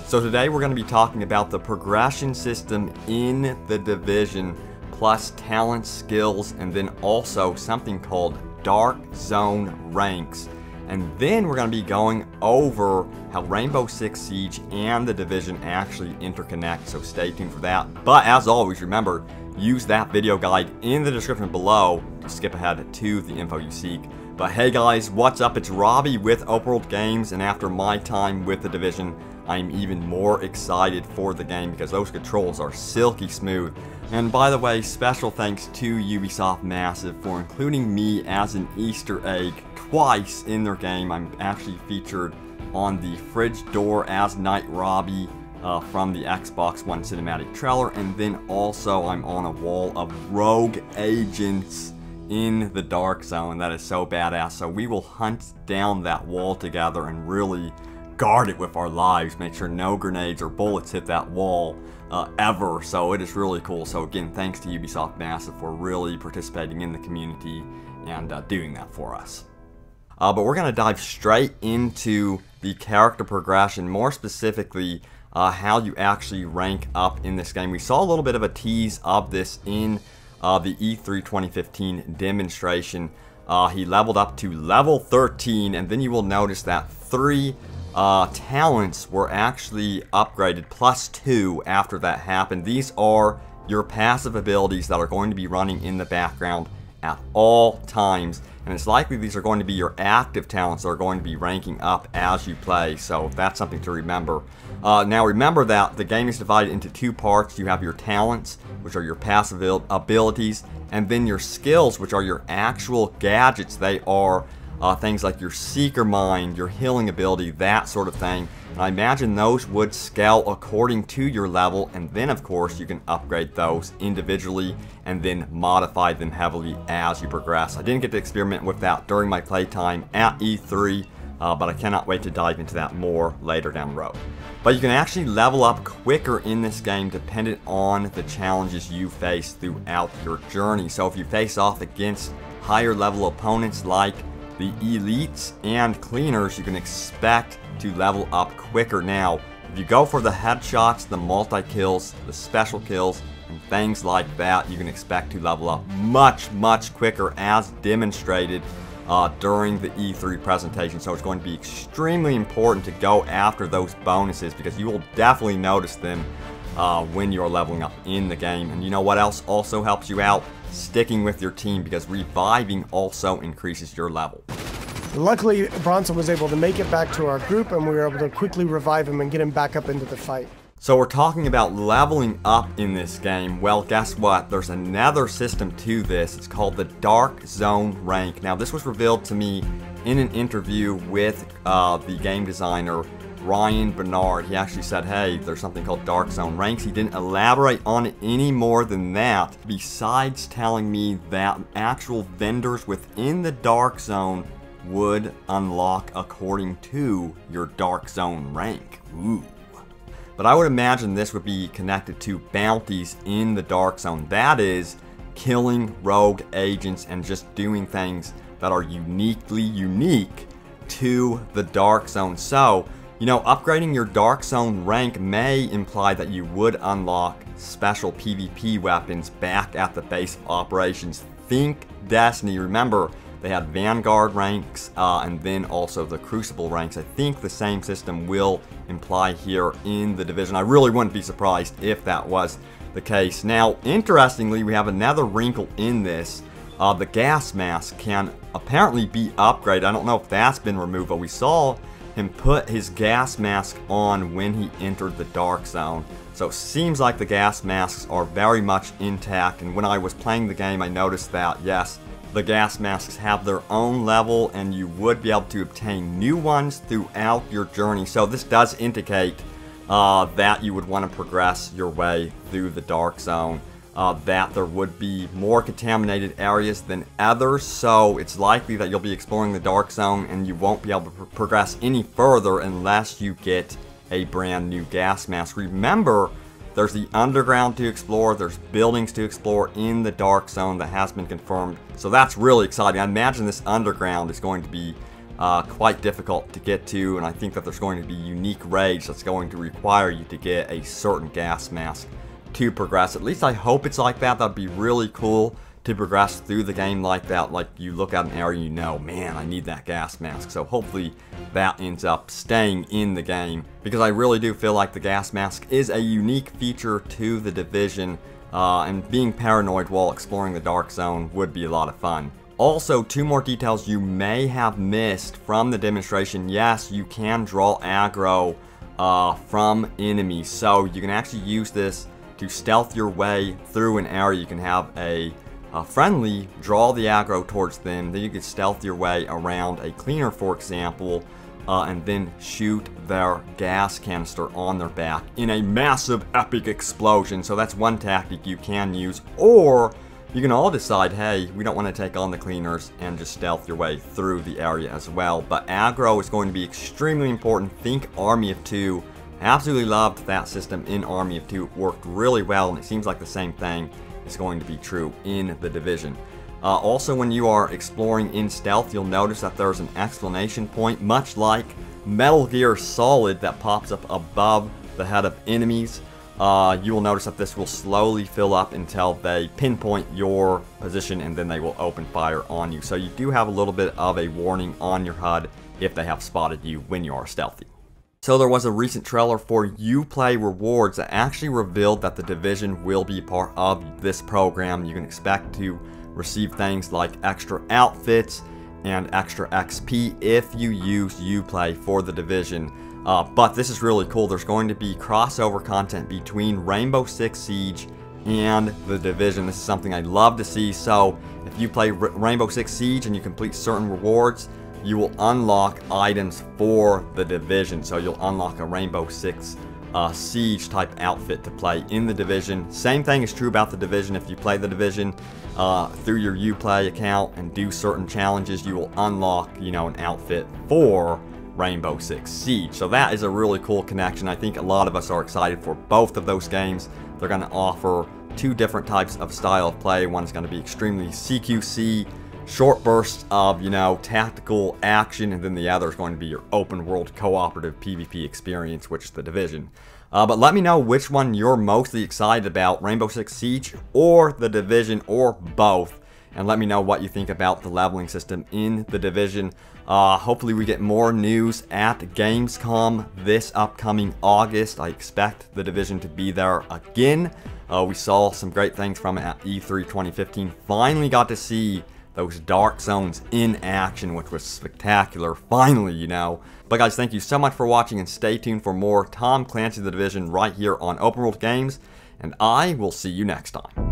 So today we're going to be talking about the progression system in the Division, plus talent, skills, and then also something called Dark Zone ranks. And then we're going to be going over how Rainbow Six Siege and the Division actually interconnect, so stay tuned for that. But as always, remember, use that video guide in the description below to skip ahead to the info you seek. But hey guys, what's up? It's Robbie with Open World Games, and after my time with the Division, I'm even more excited for the game because those controls are silky smooth. And by the way, special thanks to Ubisoft Massive for including me as an Easter egg twice in their game. I'm actually featured on the fridge door as Knight Robbie from the Xbox One cinematic trailer, and then also I'm on a wall of rogue agents in the Dark Zone. That is so badass. So we will hunt down that wall together and really guard it with our lives. Make sure no grenades or bullets hit that wall ever. So it is really cool. So again, thanks to Ubisoft Massive for really participating in the community and doing that for us. But we're going to dive straight into the character progression, more specifically how you actually rank up in this game. We saw a little bit of a tease of this in the E3 2015 demonstration. He leveled up to level 13, and then you will notice that 3 talents were actually upgraded, +2 after that happened. These are your passive abilities that are going to be running in the background at all times, and it's likely these are going to be your active talents that are going to be ranking up as you play, so that's something to remember. Now remember that the game is divided into 2 parts. You have your talents, which are your passive abilities, and then your skills, which are your actual gadgets. They are things like your Seeker Mind, your healing ability, that sort of thing. And I imagine those would scale according to your level, and then of course you can upgrade those individually and then modify them heavily as you progress. I didn't get to experiment with that during my playtime at E3, but I cannot wait to dive into that more later down the road. But you can actually level up quicker in this game dependent on the challenges you face throughout your journey. So if you face off against higher level opponents like the elites and cleaners, you can expect to level up quicker. Now, if you go for the headshots, the multi-kills, the special kills, and things like that, you can expect to level up much quicker, as demonstrated during the E3 presentation. So it's going to be extremely important to go after those bonuses, because you will definitely notice them when you're leveling up in the game. And you know what else also helps you out? Sticking with your team, because reviving also increases your level. Luckily, Bronson was able to make it back to our group, and we were able to quickly revive him and get him back up into the fight. So we're talking about leveling up in this game. Well, guess what? There's another system to this. It's called the Dark Zone rank. Now, this was revealed to me in an interview with the game designer Ryan Bernard. He actually said, hey, there's something called Dark Zone ranks. He didn't elaborate on it any more than that, besides telling me that actual vendors within the Dark Zone would unlock according to your Dark Zone rank. Ooh. But I would imagine this would be connected to bounties in the Dark Zone. That is, killing rogue agents and just doing things that are uniquely unique to the Dark Zone. So, you know, upgrading your Dark Zone rank may imply that you would unlock special PvP weapons back at the base of operations. Think Destiny. Remember, they had Vanguard ranks and then also the Crucible ranks. I think the same system will imply here in the Division. I really wouldn't be surprised if that was the case. Now, interestingly, we have another wrinkle in this. The gas mask can apparently be upgraded. I don't know if that's been removed, but we saw him put his gas mask on when he entered the Dark Zone. So it seems like the gas masks are very much intact, and when I was playing the game I noticed that, yes, the gas masks have their own level and you would be able to obtain new ones throughout your journey. So this does indicate that you would want to progress your way through the Dark Zone. That there would be more contaminated areas than others, so it's likely that you'll be exploring the Dark Zone and you won't be able to progress any further unless you get a brand new gas mask. Remember, there's the underground to explore, there's buildings to explore in the Dark Zone that has been confirmed, so that's really exciting. I imagine this underground is going to be quite difficult to get to, and I think that there's going to be unique raids that's going to require you to get a certain gas mask to progress. At least I hope it's like that. That'd be really cool to progress through the game like that. Like, you look at an area, you know, man, I need that gas mask. So hopefully that ends up staying in the game, because I really do feel like the gas mask is a unique feature to the Division, and being paranoid while exploring the Dark Zone would be a lot of fun. Also, 2 more details you may have missed from the demonstration. Yes, you can draw aggro from enemies, so you can actually use this to stealth your way through an area. You can have a friendly draw the aggro towards them, then you can stealth your way around a cleaner, for example, and then shoot their gas canister on their back in a massive epic explosion. So that's one tactic you can use, or you can all decide, hey, we don't want to take on the cleaners, and just stealth your way through the area as well. But aggro is going to be extremely important. Think Army of 2. I absolutely loved that system in Army of 2. It worked really well, and it seems like the same thing is going to be true in the Division. Also, when you are exploring in stealth, you'll notice that there's an exclamation point, much like Metal Gear Solid, that pops up above the head of enemies. You will notice that this will slowly fill up until they pinpoint your position, and then they will open fire on you. So you do have a little bit of a warning on your HUD if they have spotted you when you are stealthy. So there was a recent trailer for Uplay rewards that actually revealed that the Division will be part of this program. You can expect to receive things like extra outfits and extra XP if you use Uplay for the Division. But this is really cool. There's going to be crossover content between Rainbow Six Siege and the Division. This is something I'd love to see. So if you play Rainbow Six Siege and you complete certain rewards, you will unlock items for the Division. So you'll unlock a Rainbow Six Siege type outfit to play in the Division. Same thing is true about the Division. If you play the Division through your Uplay account and do certain challenges, you will unlock, you know, an outfit for Rainbow Six Siege. So that is a really cool connection. I think a lot of us are excited for both of those games. They're going to offer 2 different types of style of play. One's going to be extremely CQC, short bursts of, you know, tactical action, and then the other is going to be your open world cooperative PvP experience, which is the Division. But let me know which one you're mostly excited about, Rainbow Six Siege or the Division, or both. And let me know what you think about the leveling system in the Division. Hopefully we get more news at Gamescom this upcoming August. I expect the Division to be there again. We saw some great things from it at E3 2015. Finally got to see those Dark Zones in action, which was spectacular. Finally, you know. But guys, thank you so much for watching, and stay tuned for more Tom Clancy The Division right here on Open World Games, and I will see you next time.